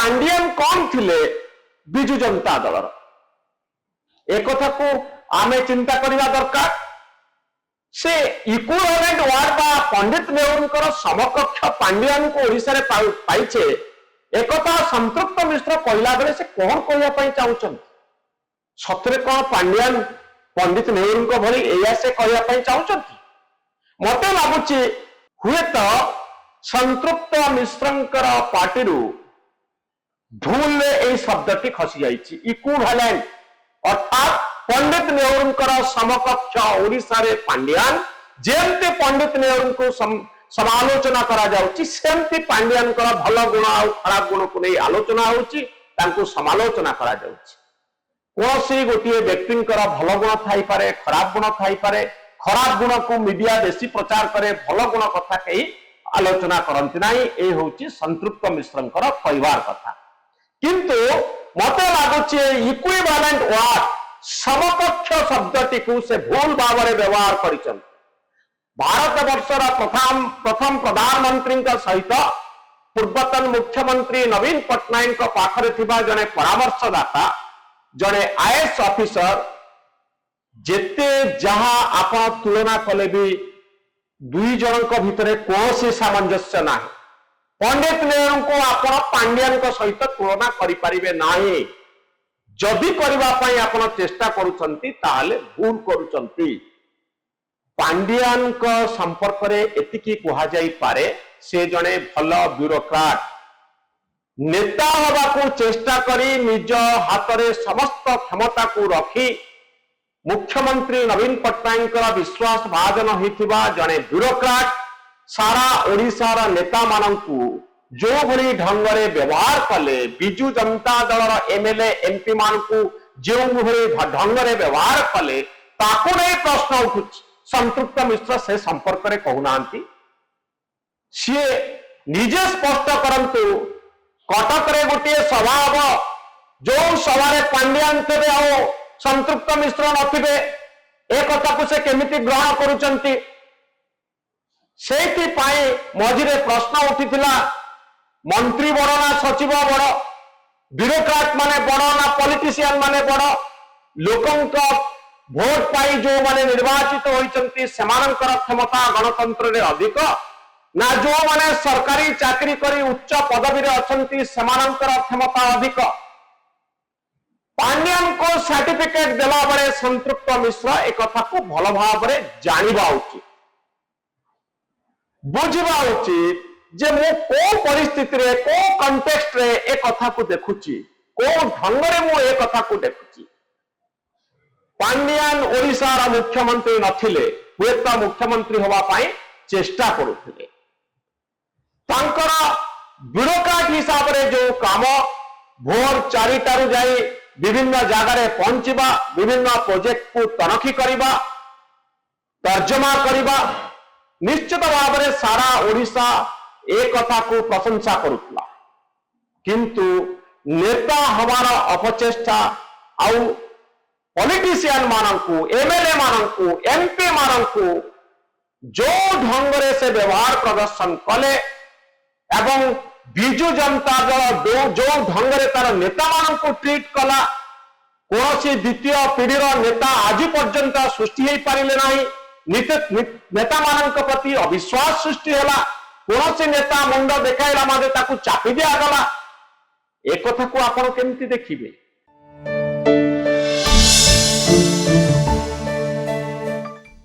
पांडियन कौन थिले बिजु जनता दल एक कथा को आमे चिंता करने दरकार से इक्विवेलेंट वार्ड बा पंडित नेहरू समकक्ष पांडियन को ओडिशा रे पाइछे एक संतृप्त मिश्र कहला बेले से कौन कहना चाहते सतरे कौन पांडियन पंडित नेहरू भली एया से कहना चाहते मत लगुच हुए तो संतृप्त मिश्रंकर पार्टी भूल ए शब्दटी खसी जाइए इक्विवेलेंट अर्थात पंडित नेहरू समकक्ष ओडिशा रे पांडियान जेमती पंडित नेहरू को समालोचना करा जाउची सेमती पांडियान भल गुण आ खराब गुण को नहीं आलोचना होउची तांको समालोचना करा जाउची कोनसी गोटे व्यक्ति भल गुण थाई पारे खराब गुण थाई पारे खराब गुण को मीडिया बेसी प्रचार करे भल गुण कथा कई आलोचना करंती नाही ए होउची संतृप्त मिश्रंकर कहवार कथा किंतु मते लागुची इक्विवेलेंट वार्ड समकक्ष शब्दटी को से भूल भाव में व्यवहार कर भारत वर्षर प्रथम प्रधानमंत्री सहित पूर्वतन मुख्यमंत्री नवीन पट्टनायक पाखरे थिबा जने परामर्शदाता जने आईएएस ऑफिसर जेते जहां आप तुलना कले भी दुई जनक भितर कौन सामंजस्य ना पंडित नेहरू को आप पांडियन सहित तुलना करें ना जदि करने आपण चेष्टा करुचंती ताहले भूल करुचंती पांडियन संपर्क रे एतिकी कहा जाई पारे से जने भल ब्यूरोक्राट नेता हवा को चेष्टा करी निज हाथ रे समस्त क्षमता को रखी मुख्यमंत्री नवीन पट्टनायक विश्वास भाजन होइथिबा जने ब्यूरोक्राट सारा ओडिशार नेता मानंकु जो भली ढंग से व्यवहार कले बिजु जनता दल एमएलए एमपी मान को जो भली ढंग से व्यवहार कले ताकू नहीं प्रश्न उठु संतृप्त मिश्र से संपर्क में कहूना सी निजे स्पष्ट करंतु कटक रे गोटे सभा हम जो सभा पांडियान थे आ संतृप्त मिश्र नथिबे ए कथा को से केमिति ग्रहण करुचंती सेति पाए मझिरे प्रश्न उठिथिला मंत्री बड़ ना सचिव बड़ ब्यूरोक्राट माने बड़ ना पॉलिटिशियन माने बड़ लोकंक भोट पाई जो माने निर्वाचित होइचंती सेमानंकर क्षमता गणतंत्र रे अधिक ना जो माने सरकारी चाकरी करी उच्च पदवी रे अछंती सेमानंकर क्षमता अधिक पांडियन को सर्टिफिकेट देला बड़े संतृप्त मिश्र एक कथा को भल भाव में जानिबा उचित बुझिबा उचित जे मु को परिस्थिति रे को कंटेक्स्ट रे ए कथा को देखुची को ढंग रे मु ए कथा को देखुची पांडियान ओडिशा रा मुख्यमंत्री नथिले हुएता मुख्यमंत्री होवा पाई चेष्टा करुथिले तांकर ब्यूरोक्राट हिसाब रे जो काम भोर 4टारु जाई विभिन्न जगह रे पहुंचीबा विभिन्न प्रोजेक्ट को तनखी करिबा तर्जमा करिबा निश्चित भाव में सारा ओडिशा एक कथा को प्रशंसा करुला किंतु नेता हमार अपचेष्टा आउ पॉलिटिशियन मानकु एमएलए मानकु एमपी मानकु जो ढंग से व्यवहार प्रदर्शन कले एवं बिजु जनता दल जो ढंग से तार नेता मानकु ट्रीट कला कौन द्वितीय पीढ़ीर नेता आज पर्यंत सृष्टि हो पारे ना नेता मानक प्रति अविश्वास सृष्टि है कौन से नेता मुंड देखाइला चापी दिगला एक कथा को आप केमती देखिए